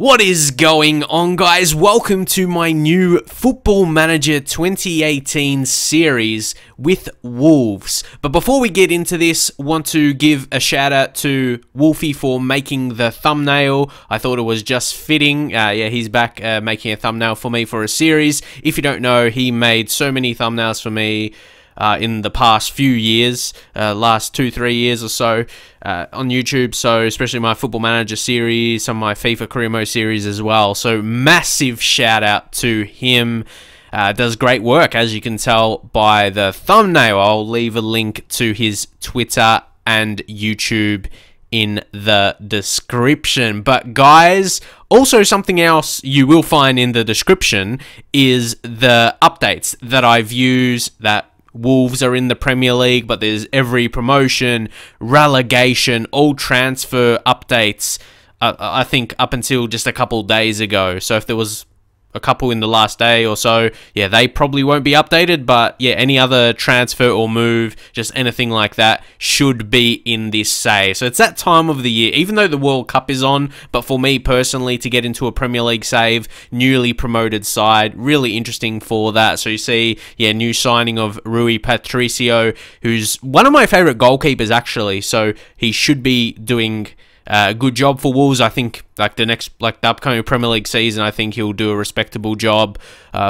What is going on, guys? Welcome to my new Football Manager 2018 series with Wolves. But before we get into this, want to give a shout out to Wolfie for making the thumbnail. I thought it was just fitting. Yeah, he's back making a thumbnail for me for a series. If you don't know, he made so many thumbnails for me in the past few years, last 2-3 years or so on YouTube. So especially my Football Manager series, some of my FIFA Career Mode series as well. So massive shout out to him. Does great work, as you can tell by the thumbnail. I'll leave a link to his Twitter and YouTube in the description. But guys, also something else you will find in the description is the updates that I've used. That Wolves are in the Premier League, but there's every promotion, relegation, all transfer updates, I think up until just a couple days ago. So if there was a couple in the last day or so, yeah, they probably won't be updated, but yeah, any other transfer or move, just anything like that, should be in this save. So it's that time of the year, even though the World Cup is on, but for me personally, to get into a Premier League save, newly promoted side, really interesting for that. So you see, yeah, new signing of Rui Patricio, who's one of my favorite goalkeepers actually, so he should be doing a good job for Wolves. I think the upcoming Premier League season, I think he'll do a respectable job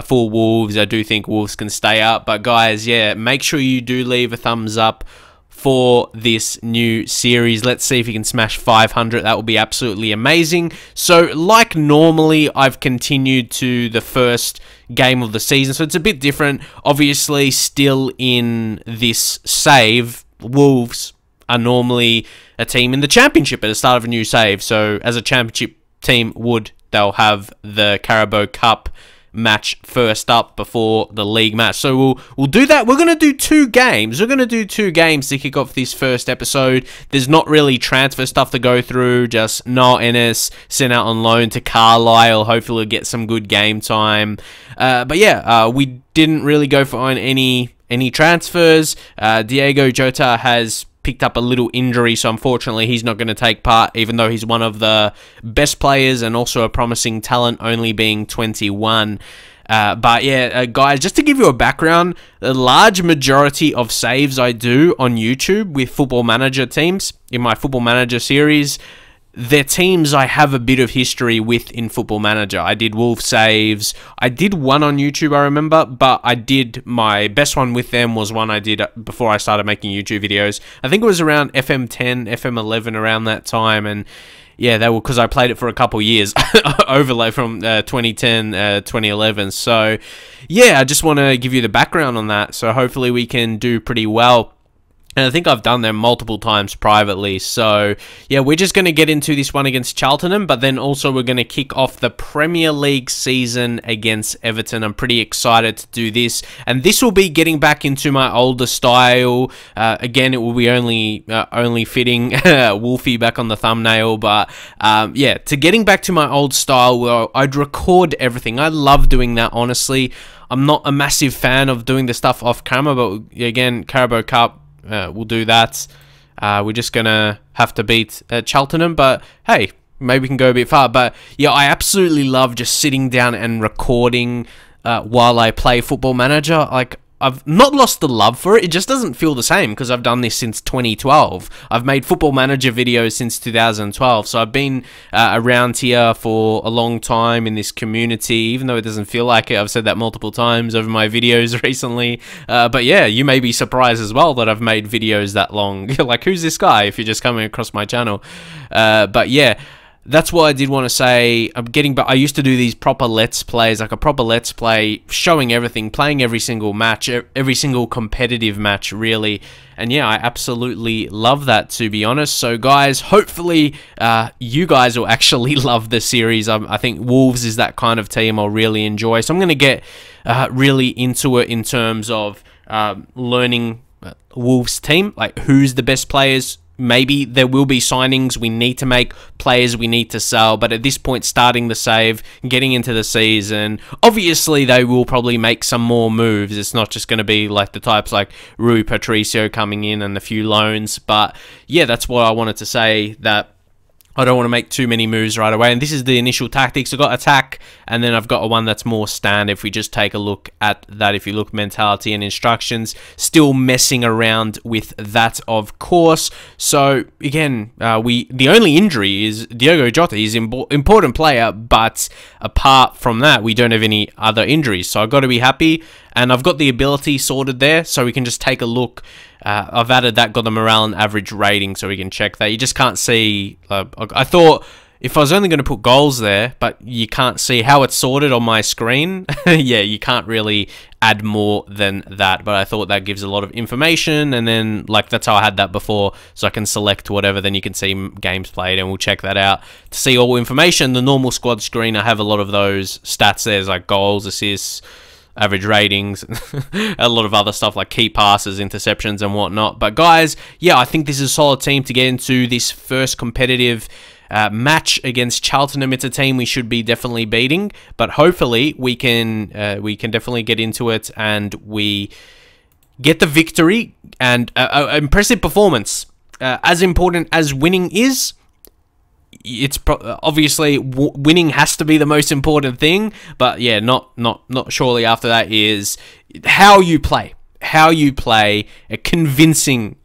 for Wolves. I do think Wolves can stay up. But guys, yeah, make sure you do leave a thumbs up for this new series. Let's see if you can smash 500. That will be absolutely amazing. So like normally, I've continued to the first game of the season, so it's a bit different. Obviously, still in this save, Wolves are normally a team in the championship at the start of a new save. So as a championship team would, they'll have the Carabao Cup match first up before the league match. So we'll do that. We're going to do two games. We're going to do two games to kick off this first episode. There's not really transfer stuff to go through. Just Noel Ennis sent out on loan to Carlisle. Hopefully we'll get some good game time. But yeah, we didn't really go for any transfers. Diego Jota has picked up a little injury, so unfortunately he's not going to take part, even though he's one of the best players and also a promising talent, only being 21. But yeah, guys, just to give you a background, the large majority of saves I do on YouTube with Football Manager teams, in my Football Manager series, they're teams I have a bit of history with in Football Manager. I did Wolf saves. I did one on YouTube, I remember, but I did my best one with them was one I did before I started making YouTube videos. I think it was around FM10, FM11, around that time, and yeah, they were, because I played it for a couple years, overlay from 2010, 2011. So yeah, I just want to give you the background on that. So hopefully we can do pretty well. And I think I've done them multiple times privately. So, yeah, we're just going to get into this one against Cheltenham. But then also we're going to kick off the Premier League season against Everton. I'm pretty excited to do this. And this will be getting back into my older style. Again, it will be only fitting Wolfie back on the thumbnail. But, yeah, to getting back to my old style where I'd record everything. I love doing that, honestly. I'm not a massive fan of doing the stuff off camera. But, again, Carabao Cup. We'll do that. We're just gonna have to beat Cheltenham, but hey, maybe we can go a bit far. But yeah, I absolutely love just sitting down and recording while I play Football Manager. Like, I've not lost the love for it. It just doesn't feel the same because I've done this since 2012. I've made Football Manager videos since 2012. So I've been around here for a long time in this community, even though it doesn't feel like it. I've said that multiple times over my videos recently. But yeah, you may be surprised as well that I've made videos that long. You're like, who's this guy if you're just coming across my channel? But yeah. That's what I did want to say. I used to do these proper Let's Plays, like a proper Let's Play, showing everything, playing every single match, every single competitive match, really. And yeah, I absolutely love that, to be honest. So guys, hopefully you guys will actually love the series. I think Wolves is that kind of team I'll really enjoy. So I'm going to get really into it in terms of learning Wolves team, like who's the best players. Maybe there will be signings we need to make, players we need to sell, but at this point, starting the save, getting into the season, obviously they will probably make some more moves. It's not just going to be like the types like Rui Patricio coming in and a few loans, but yeah, that's what I wanted to say, that I don't want to make too many moves right away. And this is the initial tactics. I've got attack, and then I've got one that's more standard. If we just take a look at that, if you look mentality and instructions, still messing around with that, of course. So again, the only injury is Diogo Jota. He's an important player, but apart from that, we don't have any other injuries. So I've got to be happy. And I've got the ability sorted there, so we can just take a look. I've added that, got the morale and average rating, so we can check that. You just can't see. I thought if I was only going to put goals there, but you can't see how it's sorted on my screen. Yeah, you can't really add more than that. But I thought that gives a lot of information, and then like that's how I had that before, so I can select whatever. Then you can see games played, and we'll check that out to see all information. The normal squad screen, I have a lot of those stats. There's like goals, assists, average ratings, a lot of other stuff like key passes, interceptions and whatnot. But guys, yeah, I think this is a solid team to get into this first competitive match against Cheltenham. It's a team we should be definitely beating, but hopefully we can definitely get into it and we get the victory and impressive performance. As important as winning is, it's obviously winning has to be the most important thing, but yeah, not surely after that is how you play, a convincing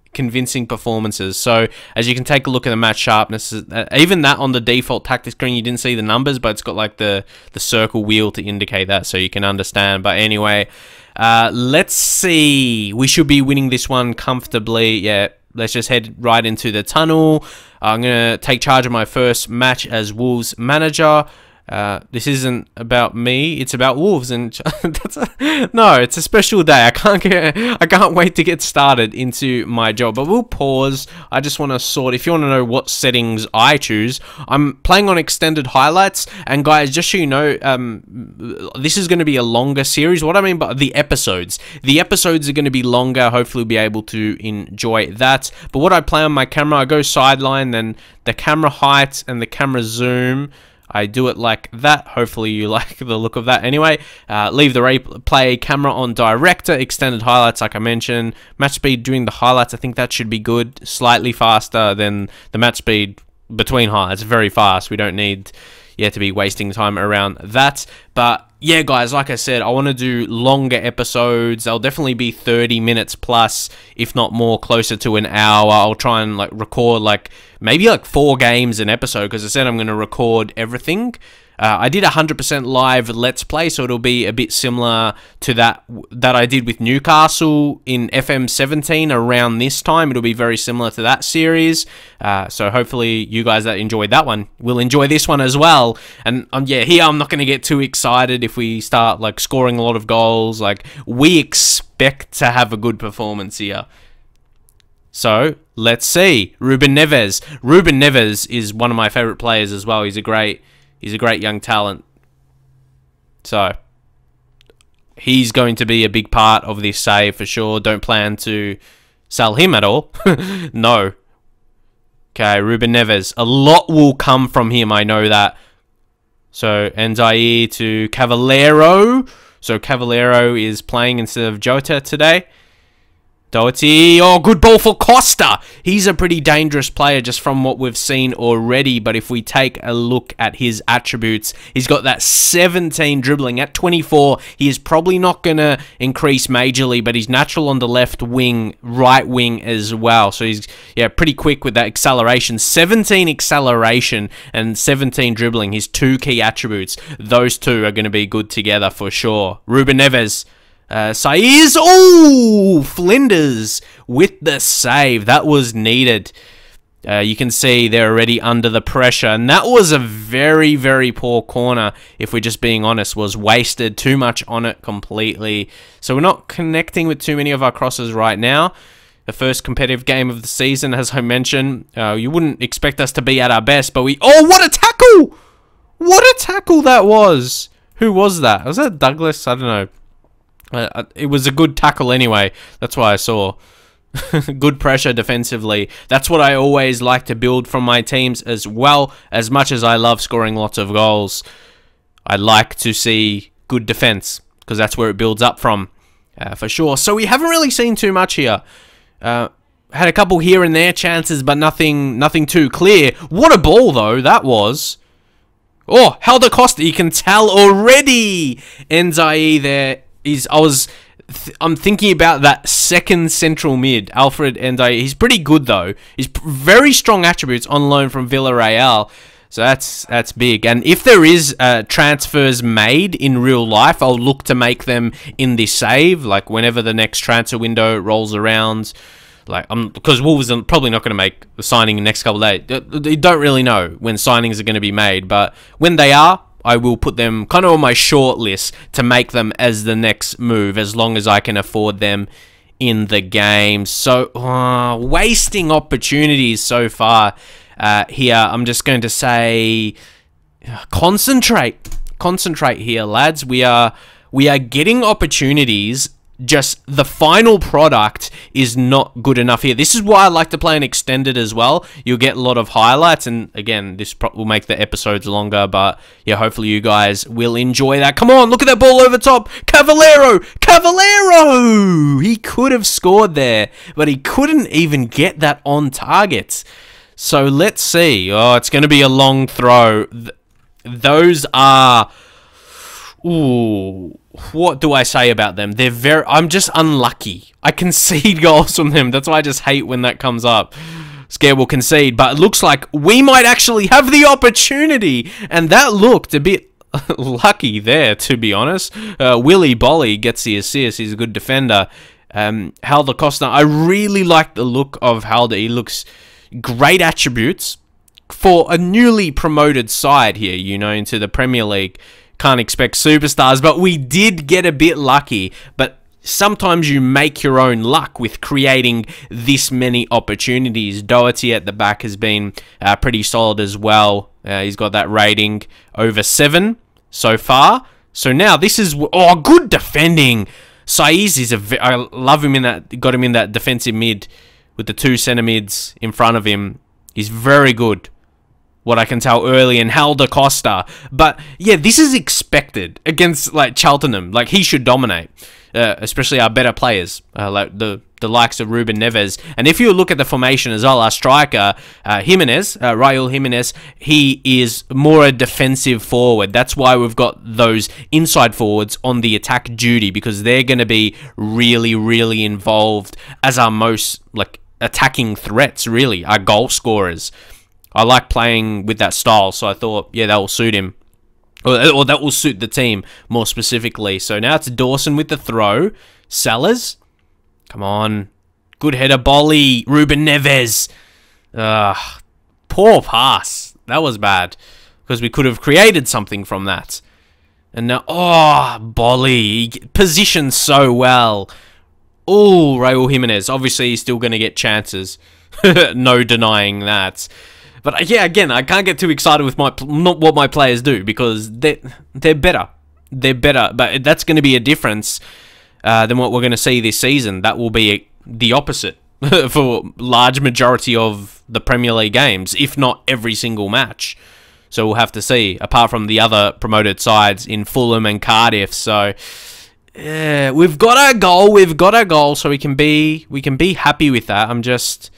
performances. So as you can take a look at the match sharpness, even that on the default tactic screen, you didn't see the numbers, but it's got like the circle wheel to indicate that, so you can understand. But anyway, let's see. We should be winning this one comfortably. Yeah, let's just head right into the tunnel. I'm going to take charge of my first match as Wolves manager. This isn't about me, it's about Wolves, and no, it's a special day. I can't wait to get started into my job. But we'll pause. I just want to sort. If you want to know what settings I choose, I'm playing on extended highlights. And guys, just so you know, this is going to be a longer series. What I mean by the episodes are going to be longer. Hopefully, we'll be able to enjoy that. But what I play on my camera, I go sideline, then the camera height and the camera zoom, I do it like that. Hopefully you like the look of that. Anyway, leave the replay camera on director, extended highlights like I mentioned. Match speed during the highlights, I think that should be good. Slightly faster than the match speed between highlights. Very fast. We don't need to be wasting time around that. But yeah, guys, like I said, I want to do longer episodes. They'll definitely be 30 minutes plus, if not more, closer to an hour. I'll try and like record like maybe like 4 games an episode, because I said I'm going to record everything. I did 100% live Let's Play, so it'll be a bit similar to that I did with Newcastle in FM17 around this time. It'll be very similar to that series. So hopefully you guys that enjoyed that one will enjoy this one as well. And yeah, here I'm not going to get too excited if we start like scoring a lot of goals. Like, we expect to have a good performance here. So let's see. Ruben Neves. Ruben Neves is one of my favorite players as well. He's a great young talent. So he's going to be a big part of this save for sure. Don't plan to sell him at all. No. Okay, Ruben Neves. A lot will come from him, I know that. So Nzayi to Cavallero. So Cavallero is playing instead of Jota today. Doherty, oh, good ball for Costa. He's a pretty dangerous player just from what we've seen already, but if we take a look at his attributes, he's got that 17 dribbling. At 24, he is probably not going to increase majorly, but he's natural on the left wing, right wing as well. So he's, yeah, pretty quick with that acceleration. 17 acceleration and 17 dribbling, his 2 key attributes. Those two are going to be good together for sure. Ruben Neves. Saiz, oh, Flinders with the save. That was needed. You can see they're already under the pressure, and that was a very, very poor corner, if we're just being honest. Was wasted, too much on it completely. So we're not connecting with too many of our crosses right now. The first competitive game of the season, as I mentioned. You wouldn't expect us to be at our best, but we... Oh, what a tackle! What a tackle that was! Who was that? Was that Douglas? I don't know. It was a good tackle anyway. That's why I saw. Good pressure defensively. That's what I always like to build from my teams as well. As much as I love scoring lots of goals, I like to see good defense, because that's where it builds up from, for sure. So we haven't really seen too much here. Had a couple here and there chances, but nothing too clear. What a ball, though, that was. Oh, Helder Costa, you can tell already. Ndiaye there is... I'm thinking about that second central mid, Alfred Ndiaye. He's pretty good, though. He's very strong attributes on loan from Villarreal. So that's big. And if there is transfers made in real life, I'll look to make them in this save. Like, whenever the next transfer window rolls around... Like, because Wolves are probably not going to make the signing in the next couple of days. They don't really know when signings are going to be made, but when they are, I will put them kind of on my short list to make them as the next move, as long as I can afford them in the game. So, wasting opportunities so far here. I'm just going to say, concentrate here, lads. We are getting opportunities. Just the final product is not good enough here. This is why I like to play an extended as well. You'll get a lot of highlights, and again, this will make the episodes longer, but yeah, hopefully you guys will enjoy that. Come on, look at that ball over top. Cavallero! He could have scored there, but he couldn't even get that on target. So let's see. Oh, it's going to be a long throw. Those are... Ooh, what do I say about them? I'm just unlucky. I concede goals from them. That's why I just hate when that comes up. Scared we'll concede, but it looks like we might actually have the opportunity, and that looked a bit lucky there, to be honest. Willy Bolly gets the assist. He's a good defender. Helder Costa, I really like the look of Helder. He looks great attributes for a newly promoted side here, you know, into the Premier League. Can't expect superstars, but we did get a bit lucky. But sometimes you make your own luck with creating this many opportunities. Doherty at the back has been pretty solid as well. He's got that rating over 7 so far. So now this is... Oh, good defending. Saiz is I love him in that... Got him in that defensive mid with the 2 centre mids in front of him. He's very good. What I can tell early, and Helder Costa. But yeah, this is expected against like Cheltenham. Like, he should dominate, especially our better players, like the likes of Ruben Neves. And if you look at the formation as well, our striker Raul Jimenez, he is more a defensive forward. That's why we've got those inside forwards on the attack duty, because they're going to be really, really involved as our most like attacking threats. Really, our goal scorers. I like playing with that style, so I thought, yeah, that will suit him. Or that will suit the team more specifically. So now it's Dawson with the throw. Sellers. Come on. Good header, Bolly. Ruben Neves. Poor pass. That was bad. Because we could have created something from that. And now, Bolly. He positioned so well. Oh, Raul Jimenez. Obviously, he's still going to get chances. No denying that. But yeah, again, I can't get too excited with what my players do, because they're better. They're better, but that's going to be a difference than what we're going to see this season. That will be the opposite for large majority of the Premier League games, if not every single match. So we'll have to see, apart from the other promoted sides in Fulham and Cardiff. So yeah, we've got our goal, so we can be happy with that. I'm just...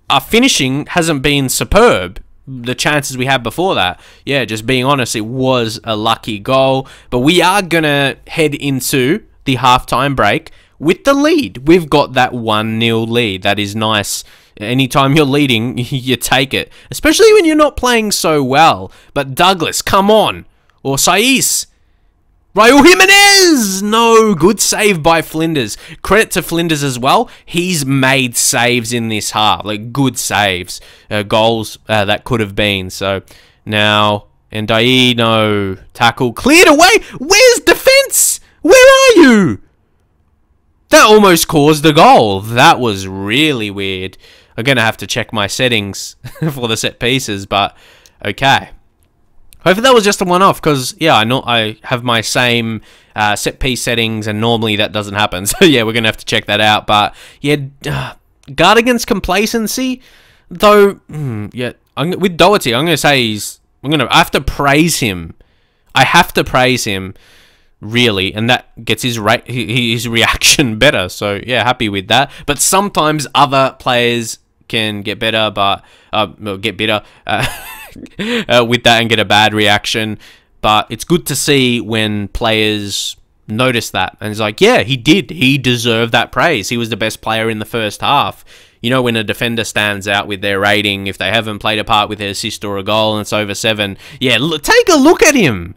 Our finishing hasn't been superb. The chances we had before that, yeah, just being honest, it was a lucky goal. But we are going to head into the halftime break with the lead. We've got that 1-0 lead. That is nice. Anytime you're leading, you take it. Especially when you're not playing so well. But Douglas, come on. Or Saiz. Raul Jimenez! No, good save by Flinders. Credit to Flinders as well. He's made saves in this half. Like, good saves. Goals that could have been. So, now, Ndiaye, no. Tackle cleared away. Where's defense? Where are you? That almost caused the goal. That was really weird. I'm going to have to check my settings for the set pieces, but okay. Hopefully that was just a one-off, because, yeah, I know I have my same set-piece settings, and normally that doesn't happen. So, yeah, we're going to have to check that out. But, yeah, guard against complacency, though, yeah, with Doherty, I'm going to say I have to praise him. I have to praise him. really, and that gets his his reaction better. So yeah, happy with that. But sometimes other players can get better, but get bitter with that and get a bad reaction. But it's good to see when players notice that, and it's like, yeah, he deserved that praise. He was the best player in the first half. You know, when a defender stands out with their rating, if they haven't played a part with their assist or a goal and it's over 7, yeah, take a look at him.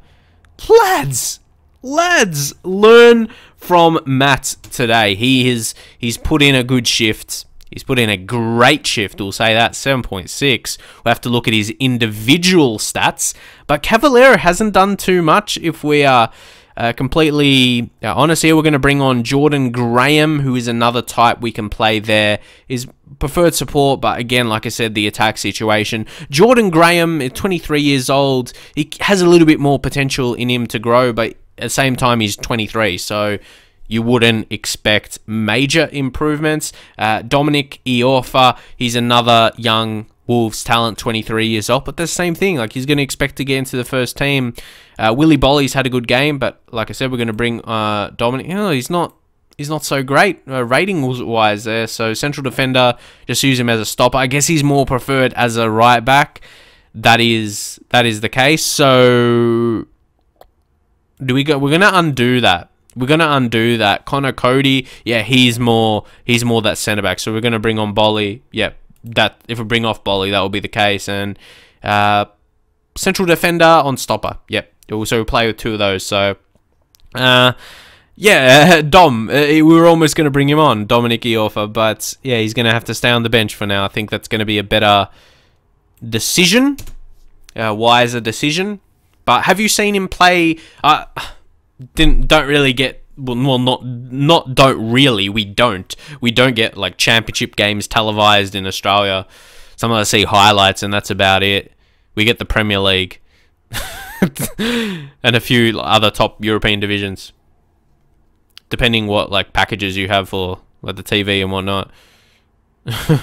Lads, learn from Matt today. He's put in a good shift. He's put in a great shift, we'll say that, 7.6. We'll have to look at his individual stats, but Cavallero hasn't done too much. If we are completely honest here, we're going to bring on Jordan Graham, who is another type we can play there. His preferred support, but again, like I said, the attack situation. Jordan Graham, 23 years old, he has a little bit more potential in him to grow, but at the same time, he's 23, so you wouldn't expect major improvements. Dominic Iorfa, he's another young Wolves talent, 23 years old, but the same thing. Like, he's going to expect to get into the first team. Willy Bolly's had a good game, but like I said, we're going to bring Dominic. You know, he's not so great rating-wise there. So central defender, just use him as a stopper. I guess he's more preferred as a right back. That is the case. So we're going to undo that. We're going to undo that. Connor Cody, yeah, he's more that centre back. So we're going to bring on Bolly. Yeah, that if we bring off Bolly, that will be the case. And central defender on stopper. Yep. So we'll play with 2 of those. So yeah, Dom. We were almost going to bring him on, Dominic Iorfa, but yeah, he's going to have to stay on the bench for now. I think that's going to be a better decision, wiser decision. But have you seen him play? Don't really get, well, not don't really. We don't get like championship games televised in Australia. Sometimes I see highlights and that's about it. We get the Premier League and a few other top European divisions, depending what like packages you have for like the TV and whatnot.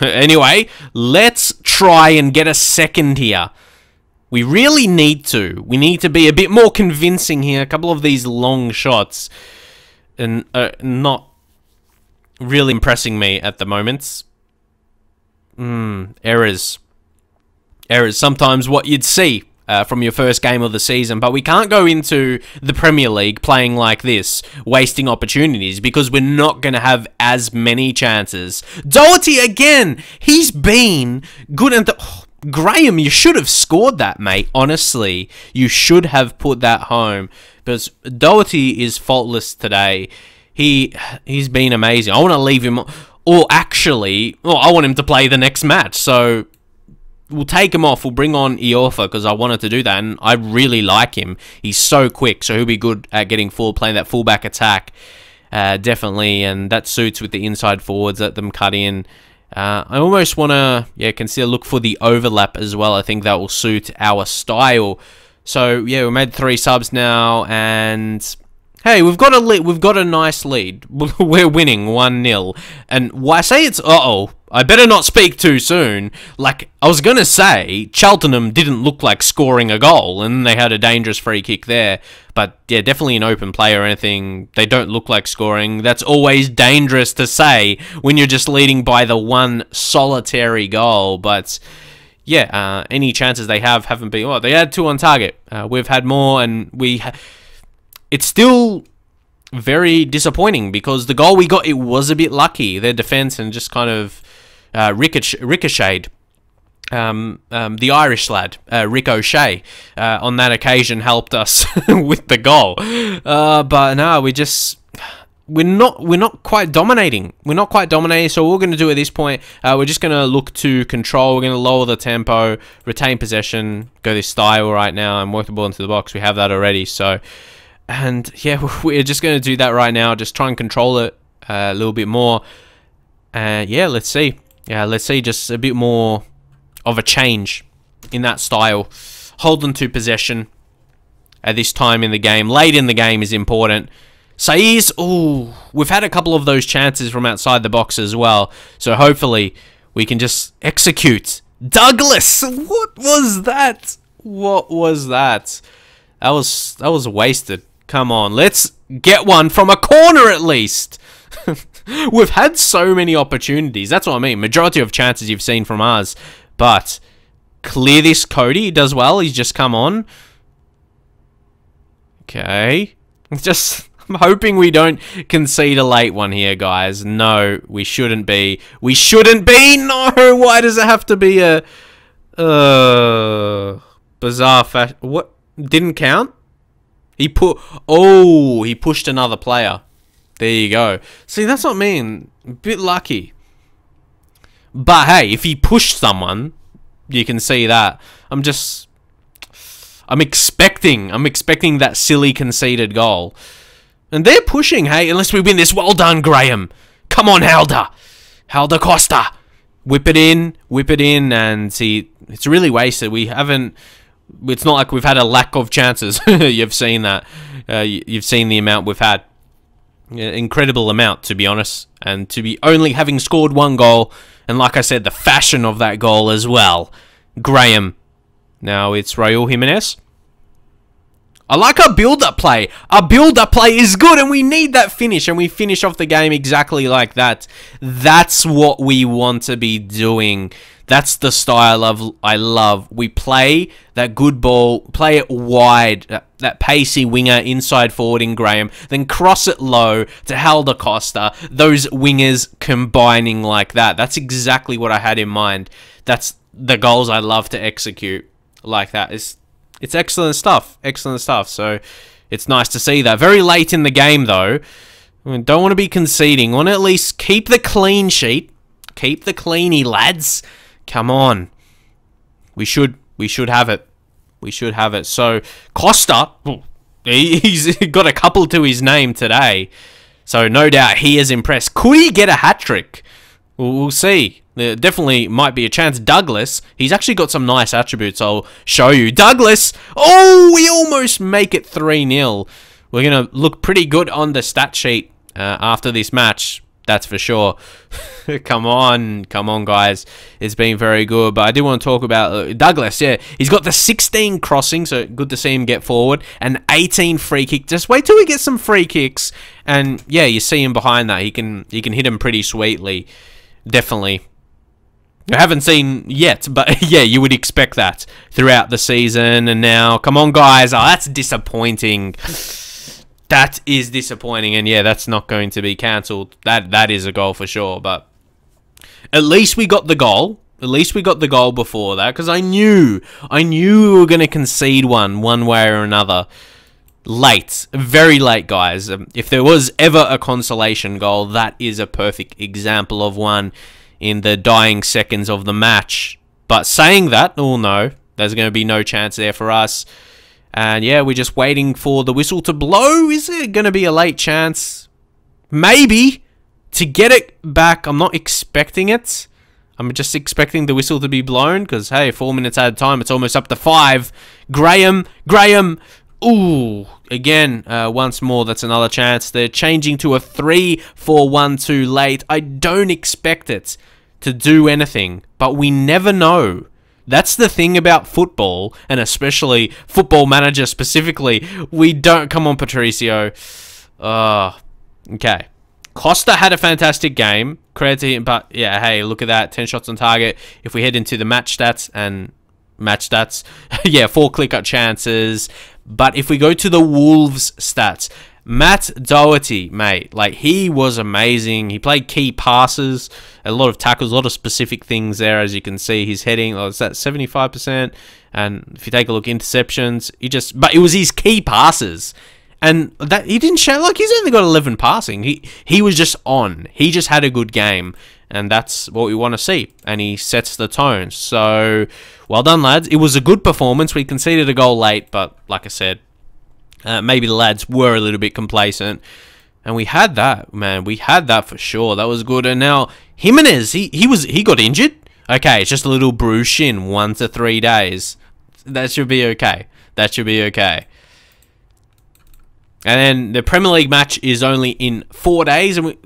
Anyway, let's try and get a second here. We really need to. We need to be a bit more convincing here. A couple of these long shots and not really impressing me at the moment. Errors. Sometimes what you'd see from your first game of the season, but we can't go into the Premier League playing like this, wasting opportunities, because we're not going to have as many chances. Doherty again! He's been good at the... Graham, you should have scored that, mate. Honestly, you should have put that home. Because Doherty is faultless today. He's been amazing. I want to leave him... Or actually... Well, I want him to play the next match. So, we'll take him off. We'll bring on Iorfa because I wanted to do that. And I really like him. He's so quick. So, he'll be good at getting forward, playing that fullback attack. Definitely. And that suits with the inside forwards. Let them cut in. I almost want to, consider look for the overlap as well. I think that will suit our style. So, yeah, we made 3 subs now, and hey, we've got a nice lead. We're winning 1-0. And why I say it's I better not speak too soon. Like, I was gonna say, Cheltenham didn't look like scoring a goal, and they had a dangerous free kick there. But, yeah, definitely an open play or anything. They don't look like scoring. That's always dangerous to say when you're just leading by the one solitary goal. But, yeah, any chances they haven't been... Well, they had 2 on target. We've had more, and it's still very disappointing because the goal we got, it was a bit lucky. Their defense and just kind of ricocheted. The Irish lad, Ricochet, on that occasion helped us with the goal. But no, we're not quite dominating. We're not quite dominating. So what we're going to do at this point, we're just going to look to control. We're going to lower the tempo, retain possession, go this style right now, and work the ball into the box. We have that already. So, and yeah, we're just going to do that right now. Just try and control it a little bit more. Yeah, let's see. Yeah, let's see just a bit more of a change in that style. Hold them to possession at this time in the game. Late in the game is important. Saiz, we've had a couple of those chances from outside the box as well. So hopefully we can just execute. Douglas, what was that? What was that? That was wasted. Come on, let's get one from a corner at least. We've had so many opportunities. That's what I mean. Majority of chances you've seen from us. But clear this. Cody, he does well. He's just come on. Okay. I'm hoping we don't concede a late one here, guys. No, we shouldn't be. We shouldn't be. No, why does it have to be a bizarre fashion? What? Didn't count? He pushed another player. There you go. See, that's what I mean. A bit lucky. But hey, if he pushed someone, you can see that. I'm expecting that silly conceded goal. And they're pushing, hey, unless we win this. Well done, Graham. Come on, Helder Costa. Whip it in, and see, it's really wasted. It's not like we've had a lack of chances. You've seen that. You've seen the amount we've had. Incredible amount, to be honest. And to be only having scored one goal, and like I said, the fashion of that goal as well. Graham. Now it's Raul Jimenez. I like our build-up play. Our build-up play is good, and we need that finish, and we finish off the game exactly like that. That's what we want to be doing. That's the style I love. We play that good ball, play it wide, that pacey winger inside forward in Graham, then cross it low to Helder Costa. Those wingers combining like that. That's exactly what I had in mind. That's the goals I love to execute like that. It's excellent stuff. Excellent stuff. So it's nice to see that. Very late in the game, though. Don't want to be conceding. Want to at least keep the clean sheet. Keep the cleanie, lads. Come on. We should have it. We should have it. So Costa, he's got a couple to his name today. So no doubt he is impressed. Could he get a hat-trick? We'll see. There definitely might be a chance. Douglas, he's actually got some nice attributes. I'll show you. Douglas, oh, we almost make it 3-0. We're going to look pretty good on the stat sheet after this match. That's for sure. Come on, guys. It's been very good. But I do want to talk about Douglas. Yeah, he's got the 16 crossing, so good to see him get forward. And 18 free kick. Just wait till we get some free kicks. And yeah, you see him behind that. He can hit him pretty sweetly. Definitely. I haven't seen yet, but yeah, you would expect that throughout the season. And now, come on, guys. Oh, that's disappointing. That is disappointing. And yeah, that's not going to be cancelled. That is a goal for sure. But at least we got the goal. At least we got the goal before that. Because I knew we were going to concede one way or another. Late. Very late, guys. If there was ever a consolation goal, that is a perfect example of one in the dying seconds of the match. But saying that, oh no, there's going to be no chance there for us. And yeah, we're just waiting for the whistle to blow. Is it going to be a late chance? Maybe. To get it back, I'm not expecting it. I'm just expecting the whistle to be blown. Because, hey, 4 minutes at a time, it's almost up to 5. Graham. Ooh. Again, once more, that's another chance. They're changing to a 3-4-1-2 late. I don't expect it to do anything. But we never know. That's the thing about football, and especially Football Manager specifically. We don't... Come on, Patricio. Okay. Costa had a fantastic game. Credit to him, but yeah, hey, look at that. 10 shots on target. If we head into the match stats, yeah, 4 click-up chances. But if we go to the Wolves stats, Matt Doherty, mate, like, he was amazing. He played key passes, a lot of tackles, a lot of specific things there, as you can see. His heading, it's at 75%, and if you take a look, interceptions, but it was his key passes, and that he didn't show, like, he's only got 11 passing. He was just on. He just had a good game, and that's what we want to see, and he sets the tone. So, well done, lads. It was a good performance. We conceded a goal late, but like I said, maybe the lads were a little bit complacent. And we had that, man. We had that for sure. That was good. And now, Jimenez, he got injured. Okay, it's just a little bruised shin, 1 to 3 days. That should be okay. That should be okay. And then the Premier League match is only in 4 days. And we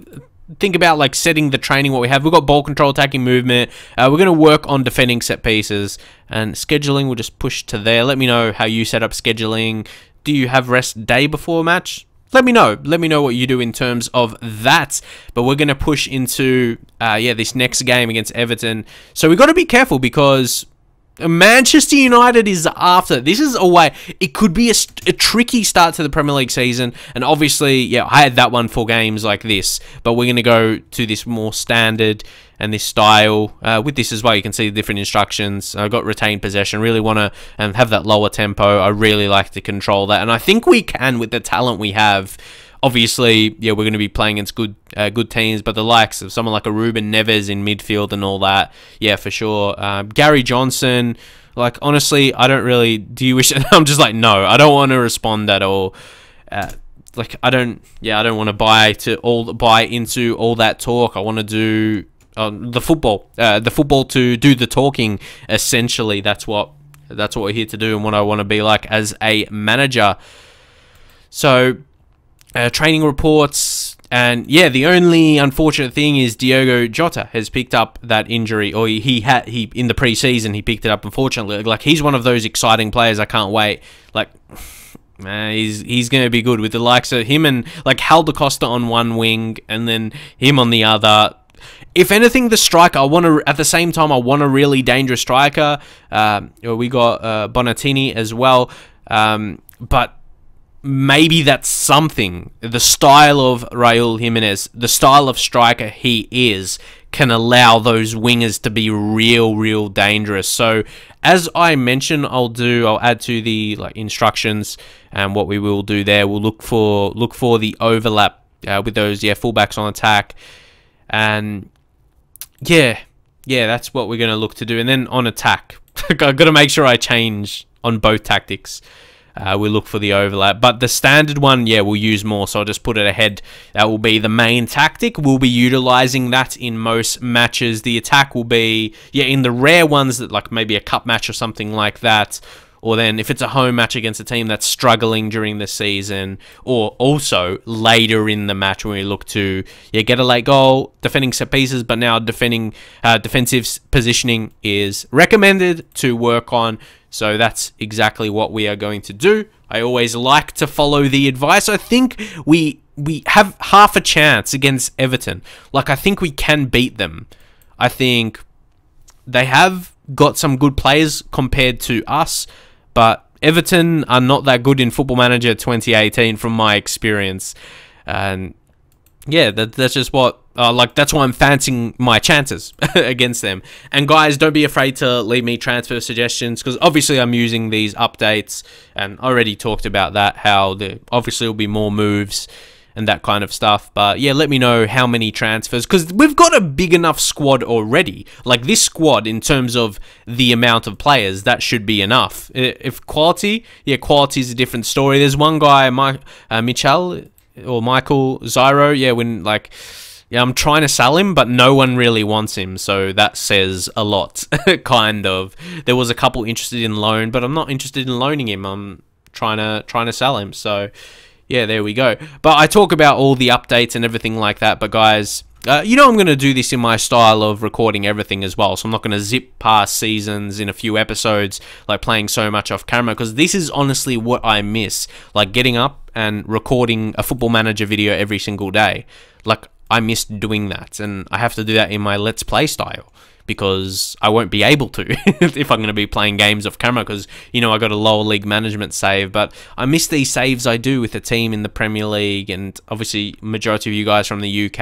think about, like, setting the training, what we have. We've got ball control, attacking movement. We're going to work on defending set pieces. And scheduling, we'll just push to there. Let me know how you set up scheduling. Do you have rest day before match? Let me know. Let me know what you do in terms of that. But we're going to push into, this next game against Everton. So we've got to be careful because Manchester United is after. This is away. It could be a tricky start to the Premier League season. And obviously, I had that one for games like this. But we're going to go to this more standard and this style. With this as well, you can see the different instructions. I've got retained possession. Really want to have that lower tempo. I really like to control that. And I think we can with the talent we have. Obviously, we're going to be playing against good teams, but the likes of someone like a Ruben Neves in midfield and all that, for sure. Gary Johnson, like, honestly, I don't really... Do you wish... I'm just like, no, I don't want to respond at all. I don't want to buy into all that talk. I want to do the football to do the talking. Essentially, that's what we're here to do, and what I want to be like as a manager. So, training reports, and the only unfortunate thing is Diogo Jota has picked up that injury, or he in the preseason he picked it up. Unfortunately, like, he's one of those exciting players. I can't wait. Like, he's going to be good with the likes of him and like Hal Da Costa on one wing and then him on the other. If anything, the striker, I want a really dangerous striker. We got Bonatini as well, but maybe that's something. The style of Raul Jimenez, the style of striker he is, can allow those wingers to be real dangerous. So, as I mentioned, I'll add to the instructions, and what we will do there, we'll look for the overlap with those fullbacks on attack, and that's what we're going to look to do. And then on attack, I've got to make sure I change on both tactics. We'll look for the overlap, but the standard one, we'll use more, so I'll just put it ahead. That will be the main tactic. We'll be utilizing that in most matches. The attack will be, in the rare ones that, like, maybe a cup match or something like that, or then if it's a home match against a team that's struggling during the season, or also later in the match when we look to get a late goal, defending set pieces, but now defensive positioning is recommended to work on. So that's exactly what we are going to do. I always like to follow the advice. I think we have half a chance against Everton. Like, I think we can beat them. I think they have got some good players compared to us, but Everton are not that good in Football Manager 2018 from my experience. And that's just what... that's why I'm fancying my chances against them. And guys, don't be afraid to leave me transfer suggestions, because obviously I'm using these updates, and I already talked about that, how there obviously will be more moves and that kind of stuff. But let me know how many transfers, because we've got a big enough squad already. Like, this squad, in terms of the amount of players, that should be enough. If quality, quality is a different story. There's one guy, Michael Zyro, when I'm trying to sell him, but no one really wants him, so that says a lot, kind of. There was a couple interested in loan, but I'm not interested in loaning him. I'm trying to sell him, so there we go. But I talk about all the updates and everything like that, but guys, I'm going to do this in my style of recording everything as well, so I'm not going to zip past seasons in a few episodes, like playing so much off camera, because this is honestly what I miss, like getting up and recording a Football Manager video every single day. Like, I miss doing that, and I have to do that in my Let's Play style, because I won't be able to if I'm going to be playing games off camera, because, I got a lower league management save, but I miss these saves I do with a team in the Premier League, and obviously majority of you guys from the UK,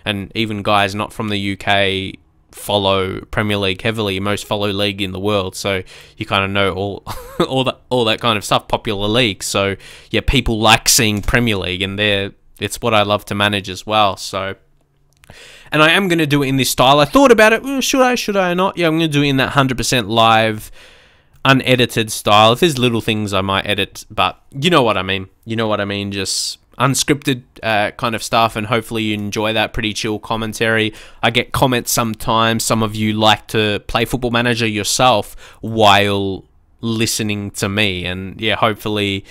and even guys not from the UK follow Premier League heavily, most follow league in the world, so you kind of know all that kind of stuff, popular leagues. So people like seeing Premier League, and it's what I love to manage as well. So, and I am going to do it in this style. I thought about it. Should I not? I'm going to do it in that 100% live, unedited style. If there's little things I might edit, but you know what I mean. Just unscripted kind of stuff, and hopefully you enjoy that. Pretty chill commentary. I get comments sometimes. Some of you like to play Football Manager yourself while listening to me, and hopefully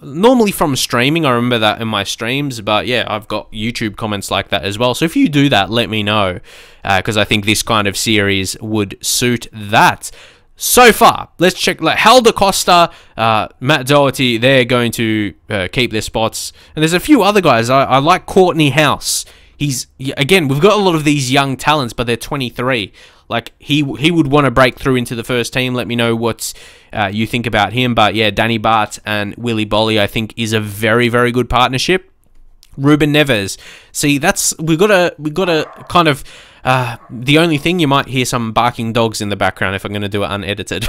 normally from streaming, I remember that in my streams, but I've got YouTube comments like that as well. So if you do that, let me know, because I think this kind of series would suit that. so far, let's check. Like Helder Costa, Matt Doherty, they're going to keep their spots. And there's a few other guys. I like Courtney House. Again, we've got a lot of these young talents, but they're 23. Like, he would want to break through into the first team. Let me know what you think about him. But yeah, Danny Bart and Willy Bolly, I think, is a very, very good partnership. Ruben Neves. See, we've got to kind of... the only thing, you might hear some barking dogs in the background if I'm going to do it unedited.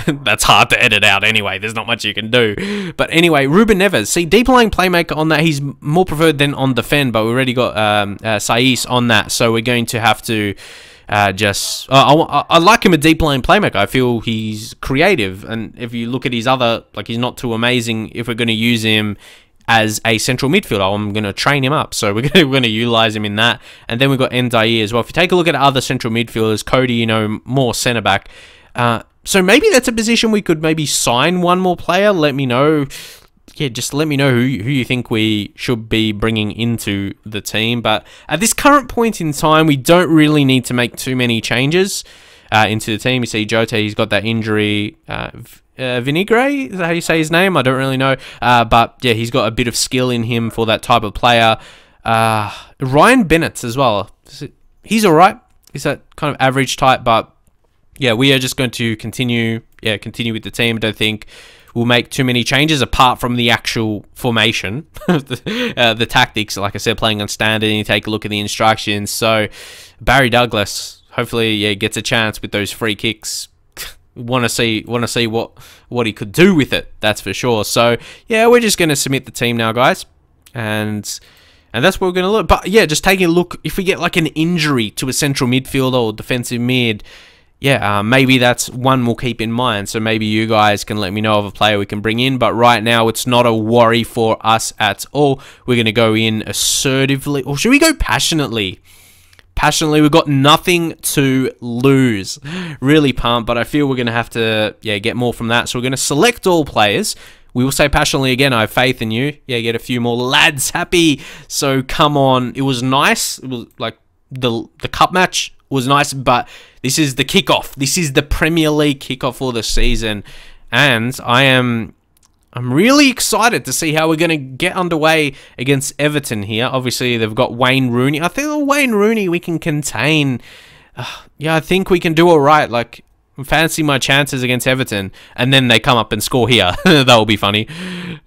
That's hard to edit out anyway. There's not much you can do. But anyway, Ruben Neves. See, deep lying playmaker on that. He's more preferred than on defend, but we already got Saiss on that. So we're going to have to I like him a deep lying playmaker. I feel he's creative. And if you look at his other, like, he's not too amazing if we're going to use him as a central midfielder. I'm going to train him up, so we're going to utilize him in that. And then we've got Ndiaye as well. If you take a look at other central midfielders, Cody, more centre back. So maybe that's a position we could maybe sign one more player. Let me know. Yeah, just let me know who you think we should be bringing into the team. But at this current point in time, we don't really need to make too many changes into the team. You see Jota, he's got that injury. Vinigre, is that how you say his name? I don't really know. But yeah, he's got a bit of skill in him for that type of player. Ryan Bennett as well. He's all right. He's that kind of average type, but yeah, we are just going to continue with the team. I don't think we'll make too many changes apart from the actual formation, the tactics. Like I said, playing on standard, and you take a look at the instructions. So Barry Douglas, hopefully, gets a chance with those free kicks. Want to see what he could do with it. That's for sure. So yeah, we're just going to submit the team now, guys, and that's what we're going to look. But yeah, just taking a look. If we get like an injury to a central midfielder or defensive mid, maybe that's one we'll keep in mind. So maybe you guys can let me know of a player we can bring in. But right now, it's not a worry for us at all. We're going to go in assertively, or should we go passionately? Passionately, we've got nothing to lose. Really pumped, but I feel we're going to have to get more from that. So we're going to select all players. We will say passionately again, I have faith in you. Yeah, get a few more lads happy. So come on. It was nice. It was like the cup match was nice, but this is the kickoff. This is the Premier League kickoff for the season. And I'm really excited to see how we're going to get underway against Everton here. Obviously, they've got Wayne Rooney. I think Wayne Rooney we can contain. I think we can do all right. Like, fancy my chances against Everton. And then they come up and score here. That will be funny.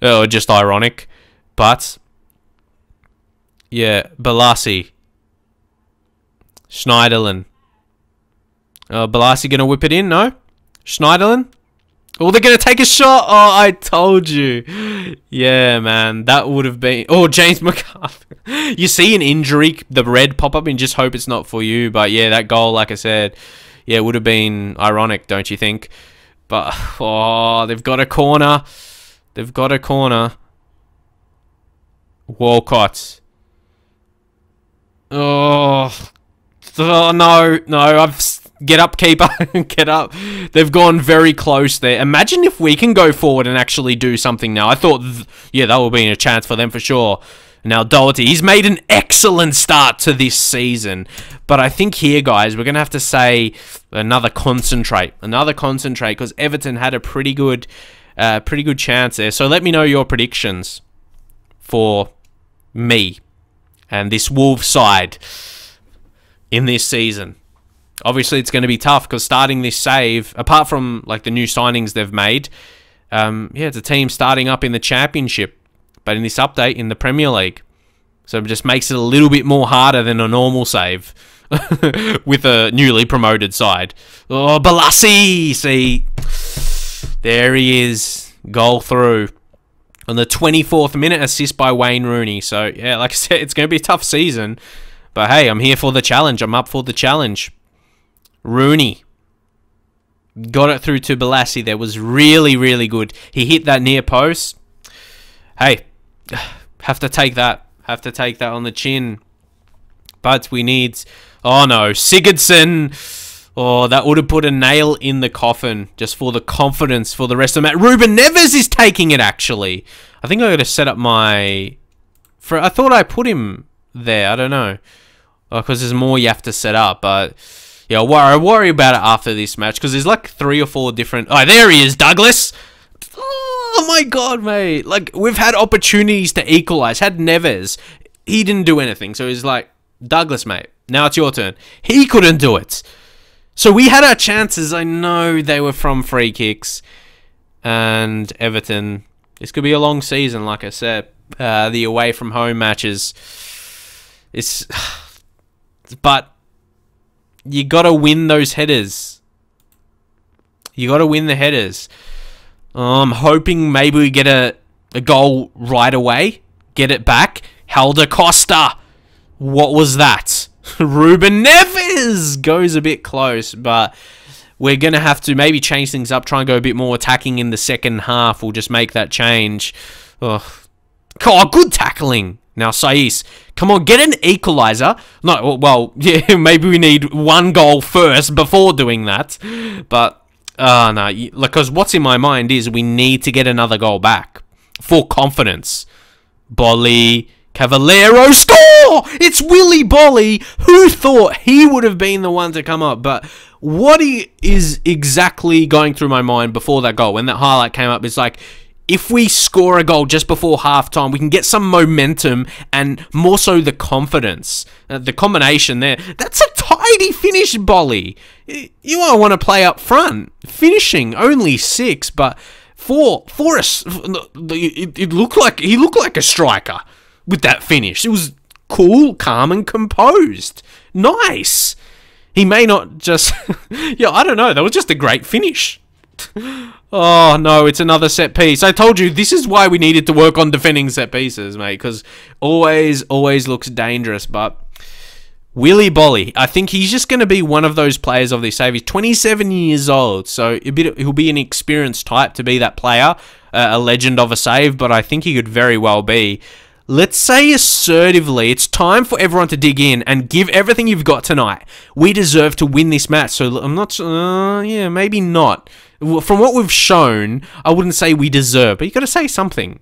Or just ironic. But, yeah, Balassi. Schneiderlin. Balassi going to whip it in? No? Schneiderlin? Oh, they're going to take a shot. Oh, I told you. Yeah, man. That would have been... Oh, James McCarthy. You see an injury, the red pop up, and just hope it's not for you. But yeah, that goal, like I said, it would have been ironic, don't you think? But, oh, they've got a corner. They've got a corner. Walcott. Oh, no. Get up, keeper. Get up. They've gone very close there. Imagine if we can go forward and actually do something now. I thought, that would be a chance for them for sure. Now, Doherty, he's made an excellent start to this season. But I think here, guys, we're going to have to say another concentrate. Another concentrate, because Everton had a pretty good chance there. So let me know your predictions for me and this Wolves side in this season. Obviously, it's going to be tough because starting this save, apart from like the new signings they've made, it's a team starting up in the Championship, but in this update in the Premier League. So it just makes it a little bit more harder than a normal save with a newly promoted side. Oh, Balassi! See, there he is. Goal through. On the 24th minute, assist by Wayne Rooney. So, yeah, like I said, it's going to be a tough season. But hey, I'm here for the challenge. I'm up for the challenge. Rooney got it through to Balassi. That was really, really good. He hit that near post. Hey, have to take that. Have to take that on the chin. But we need... Oh, no. Sigurdsson. Oh, that would have put a nail in the coffin just for the confidence for the rest of the match. Ruben Neves is taking it, actually. I think I got to set up my... I thought I put him there. I don't know. Because there's more you have to set up, but... Yeah, I worry about it after this match because there's like 3 or 4 different. Oh, there he is, Douglas. Oh my god, mate! Like we've had opportunities to equalize. Had Neves, he didn't do anything. So he's like, Douglas, mate. Now it's your turn. He couldn't do it. So we had our chances. I know they were from free kicks, and Everton. This could be a long season, like I said. The away from home matches. But you gotta win those headers. You gotta win the headers. I'm hoping maybe we get a goal right away. Get it back. Helder Costa. What was that? Ruben Neves goes a bit close, but we're going to have to maybe change things up, try and go a bit more attacking in the second half. We'll just make that change. Oh, good tackling. Now, Saiss, come on, get an equaliser. No, well, yeah, maybe we need 1 goal first before doing that. But, no, because what's in my mind is we need to get another goal back for confidence. Bolly, Cavallero, score! It's Willy Bolly. Who thought he would have been the one to come up? But what is exactly going through my mind before that goal, when that highlight came up, is like, if we score a goal just before halftime, we can get some momentum and more so the confidence. The combination there. That's a tidy finish, Bolly. You might want to play up front. Finishing, only 6, but for us, it looked like he looked like a striker with that finish. It was cool, calm, and composed. Nice. He may not just... yeah, I don't know. That was just a great finish. Oh, no, it's another set piece. I told you, this is why we needed to work on defending set pieces, mate, because always looks dangerous, but... Willy Bolly, I think he's just going to be one of those players of this save. He's 27 years old, so he'll be an experienced type to be that player, a legend of a save, but I think he could very well be. Let's say assertively, it's time for everyone to dig in and give everything you've got tonight. We deserve to win this match, so I'm not... yeah, maybe not. From what we've shown, I wouldn't say we deserve, but you got to say something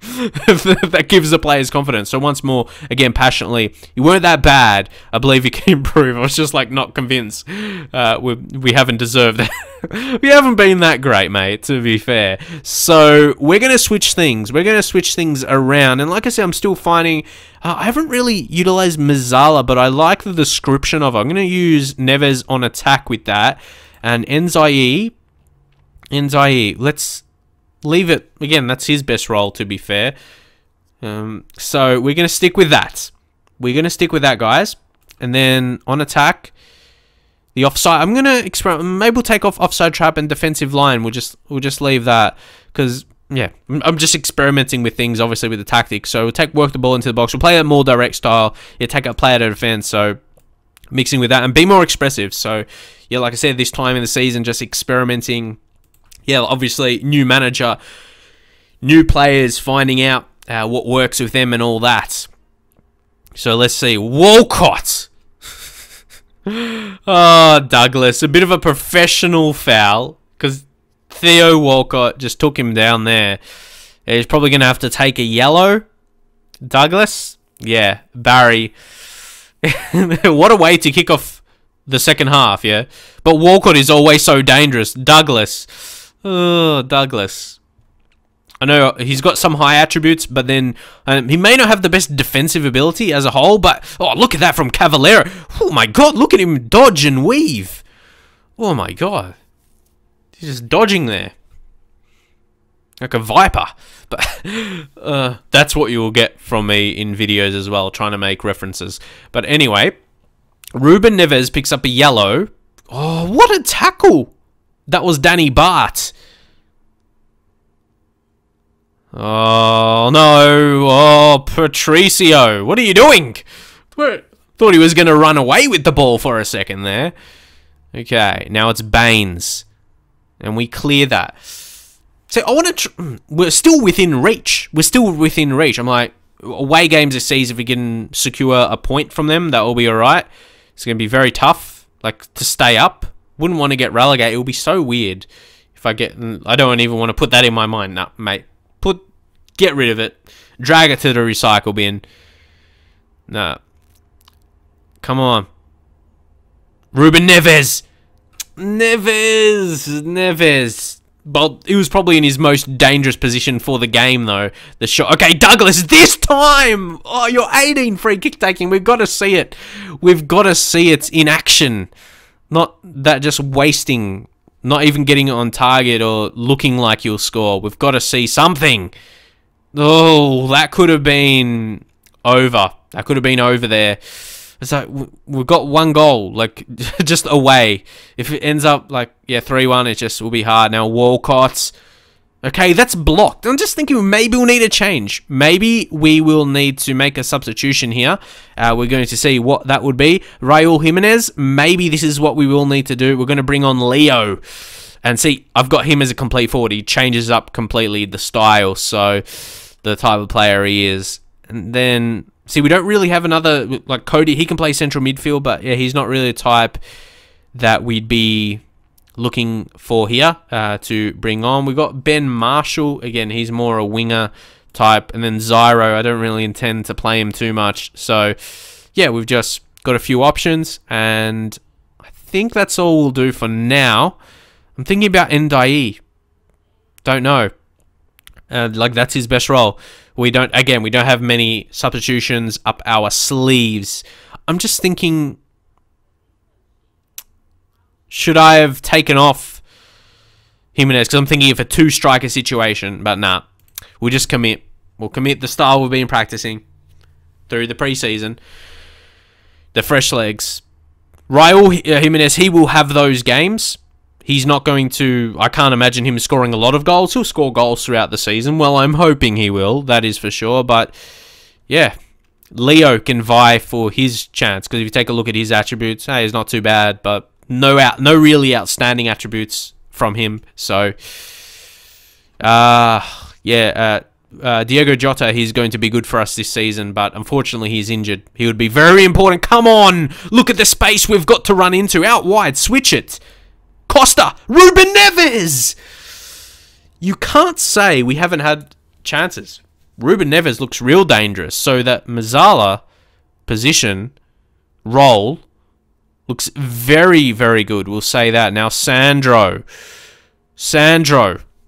that gives the players confidence. So once more, again, passionately, you weren't that bad. I believe you can improve. I was just like not convinced. We haven't deserved that. We haven't been that great, mate, to be fair. So we're going to switch things. We're going to switch things around. And like I said, I'm still finding... I haven't really utilized Mazzala, but I like the description of it. I'm going to use Neves on attack with that. And Nzai, let's leave it. Again, that's his best role, to be fair. So we're going to stick with that. We're going to stick with that, guys. And then on attack, the offside. I'm going to experiment. Maybe we'll take off offside trap and defensive line. We'll just leave that because, yeah, I'm just experimenting with things, obviously, with the tactics. So we'll work the ball into the box. We'll play a more direct style. Yeah, take up play out of defense. So mixing with that and be more expressive. So, yeah, like I said, this time in the season, just experimenting. Yeah, obviously, new manager, new players, finding out what works with them and all that. So let's see. Walcott. Oh, Douglas. A bit of a professional foul because Theo Walcott just took him down there. He's probably going to have to take a yellow. Douglas. Yeah, Barry. What a way to kick off the second half, yeah? But Walcott is always so dangerous. Douglas. Oh, Douglas. I know he's got some high attributes, but then he may not have the best defensive ability as a whole, but... Oh, look at that from Cavallero. Oh, my God. Look at him dodge and weave. Oh, my God. He's just dodging there. Like a viper. But that's what you will get from me in videos as well, trying to make references. But anyway, Ruben Neves picks up a yellow. Oh, what a tackle. That was Danny Bart. Oh, no. Oh, Patricio. What are you doing? Thought he was going to run away with the ball for a second there. Okay, now it's Baines. And we clear that. So I want to... We're still within reach. We're still within reach. I'm like, away games this season, if we can secure a point from them, that will be alright. It's going to be very tough, like, to stay up. Wouldn't want to get relegated. It would be so weird if I get... I don't even want to put that in my mind. Nah, mate. Get rid of it. Drag it to the recycle bin. Nah. Come on. Ruben Neves. Neves. Well, he was probably in his most dangerous position for the game, though. The shot. Okay, Douglas, this time! Oh, you're 18 free kick taking. We've got to see it. We've got to see it in action. Not that just wasting, not even getting it on target or looking like you'll score. We've got to see something. Oh, that could have been over. That could have been over there. It's like, we've got one goal, like, just away. If it ends up, like, yeah, 3-1, it just will be hard. Now, Walcott. Okay, that's blocked. I'm just thinking maybe we'll need a change. Maybe we will need to make a substitution here. We're going to see what that would be. Raul Jimenez, maybe this is what we will need to do. We're going to bring on Leo. And see, I've got him as a complete forward. He changes up completely the style, so the type of player he is. And then... see, we don't really have another, like Cody, he can play central midfield, but yeah, he's not really a type that we'd be looking for here to bring on. We've got Ben Marshall, again, he's more a winger type, and then Zyro, I don't really intend to play him too much. So, yeah, we've just got a few options, and I think that's all we'll do for now. I'm thinking about Ndiaye. Don't know. Like, that's his best role. We don't have many substitutions up our sleeves. I'm just thinking, should I have taken off Jimenez? Because I'm thinking of a two-striker situation, but nah. We'll just commit. We'll commit the style we've been practicing through the preseason. The fresh legs. Raul Jimenez, he will have those games. He's not going to... I can't imagine him scoring a lot of goals. He'll score goals throughout the season. Well, I'm hoping he will. That is for sure. But, yeah. Leo can vie for his chance. Because if you take a look at his attributes, hey, he's not too bad. But no really outstanding attributes from him. So, Diego Jota, he's going to be good for us this season. But, unfortunately, he's injured. He would be very important. Come on! Look at the space we've got to run into. Out wide. Switch it. Costa! Ruben Neves! You can't say we haven't had chances. Ruben Neves looks real dangerous. So that Mazzala position, role, looks very, very good. We'll say that. Now, Sandro.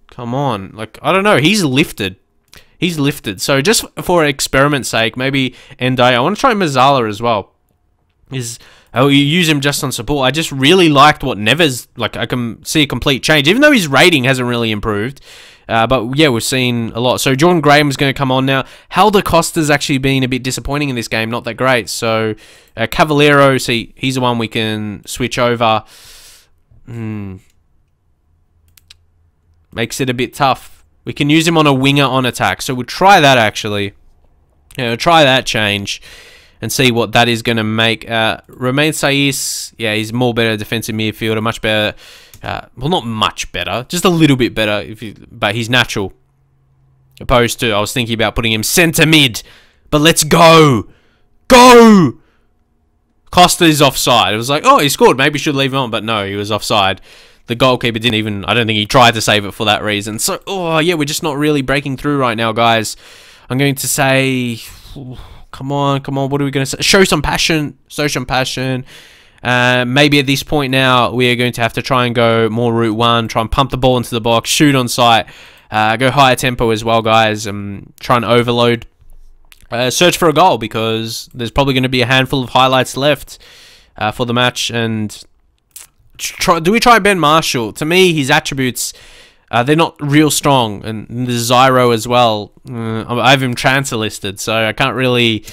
Come on. Like, I don't know. He's lifted. So just for experiment's sake, maybe Ndiaye. I want to try Mazzala as well. You use him just on support. I just really liked what Neves... like, I can see a complete change. Even though his rating hasn't really improved. But, yeah, we've seen a lot. So, John Graham's going to come on now. Helder Costa's actually been a bit disappointing in this game. Not that great. So, Cavallero, see, he's the one we can switch over. Makes it a bit tough. We can use him on a winger on attack. So, we'll try that, actually. Yeah, we'll try that change. And see what that is going to make. Romain Saiz, yeah, he's more better defensive midfielder, much better. Well, not much better, just a little bit better. But he's natural. Opposed to, I was thinking about putting him centre mid. But let's go! Go! Costa is offside. It was like, oh, he scored. Maybe should leave him on. But no, he was offside. The goalkeeper didn't even, I don't think he tried to save it for that reason. So, oh, yeah, we're just not really breaking through right now, guys. I'm going to say... Come on. What are we going to say? Show some passion. Maybe at this point now, we are going to have to try and go more route one. Try and pump the ball into the box. Shoot on sight. Go higher tempo as well, guys. Try and overload. Search for a goal because there's probably going to be a handful of highlights left for the match. And do we try Ben Marshall? To me, his attributes... they're not real strong, and the Zyro as well. I have him transfer listed, so I can't really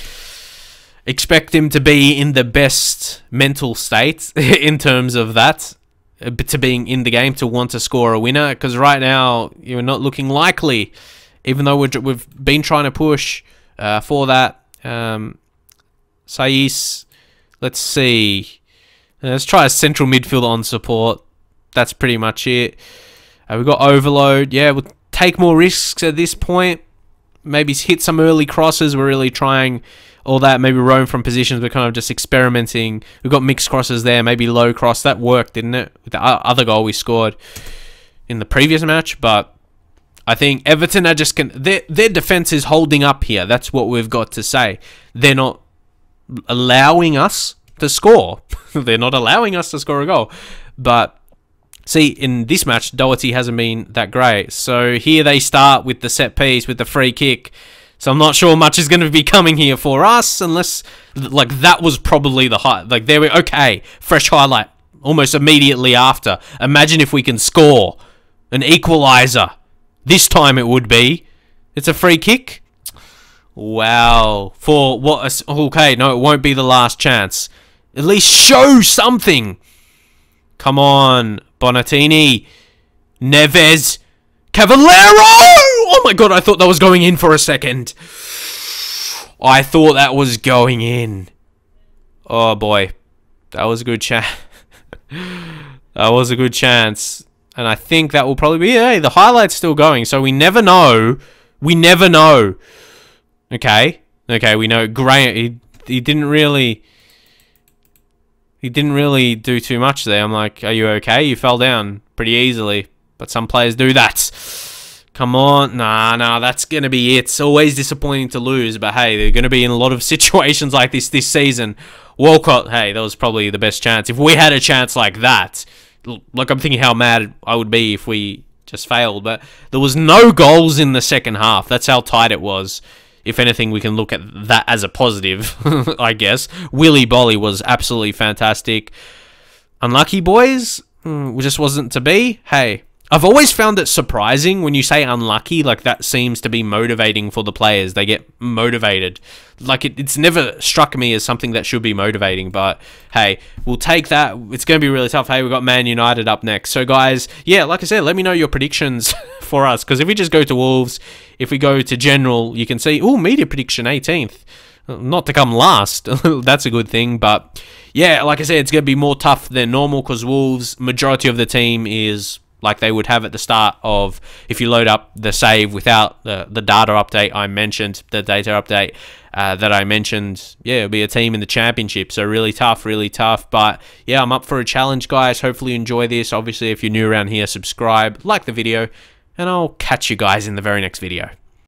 expect him to be in the best mental state in terms of that, to being in the game to want to score a winner. Because right now you're not looking likely, even though we've been trying to push for that. Saiz, let's see. Let's try a central midfielder on support. That's pretty much it. We've got overload. Yeah, we'll take more risks at this point. Maybe hit some early crosses. We're really trying all that. Maybe roam from positions. We're kind of just experimenting. We've got mixed crosses there. Maybe low cross. That worked, didn't it? With the other goal we scored in the previous match. But I think Everton are just... Their defense is holding up here. That's what we've got to say. They're not allowing us to score. They're not allowing us to score a goal. But see, in this match, Doherty hasn't been that great. So here they start with the set piece, with the free kick. So I'm not sure much is going to be coming here for us, unless, like, that was probably the high. Like, there we okay, fresh highlight almost immediately after. Imagine if we can score an equaliser. This time it would be. It's a free kick. Wow. For what? Okay, no, it won't be the last chance. At least show something. Come on, Bonatini, Neves, Cavallero! Oh my god, I thought that was going in for a second. I thought that was going in. Oh boy. That was a good chance. That was a good chance. And I think that will probably be it. Hey, the highlight's still going, so we never know. We never know. Okay. Okay, we know Graham, he didn't really do too much there. I'm like, are you okay? You fell down pretty easily. But some players do that. Come on. Nah, that's going to be it. It's always disappointing to lose. But hey, they're going to be in a lot of situations like this season. Walcott, hey, that was probably the best chance. If we had a chance like that, like, I'm thinking how mad I would be if we just failed. But there was no goals in the second half. That's how tight it was. If anything, we can look at that as a positive, I guess. Willy Bolly was absolutely fantastic. Unlucky, boys? Just wasn't to be. Hey, I've always found it surprising when you say unlucky, like that seems to be motivating for the players. They get motivated. Like it's never struck me as something that should be motivating, but hey, we'll take that. It's going to be really tough. Hey, we've got Man United up next. So guys, yeah, like I said, let me know your predictions for us, because if we just go to Wolves, if we go to general, you can see, oh, media prediction 18th. Not to come last. That's a good thing, but yeah, like I said, it's going to be more tough than normal because Wolves, majority of the team is like they would have at the start of, if you load up the save without the data update I mentioned, the data update that I mentioned, yeah, it'll be a team in the championship. So really tough, but yeah, I'm up for a challenge, guys. Hopefully you enjoy this. Obviously, if you're new around here, subscribe, like the video, and I'll catch you guys in the very next video.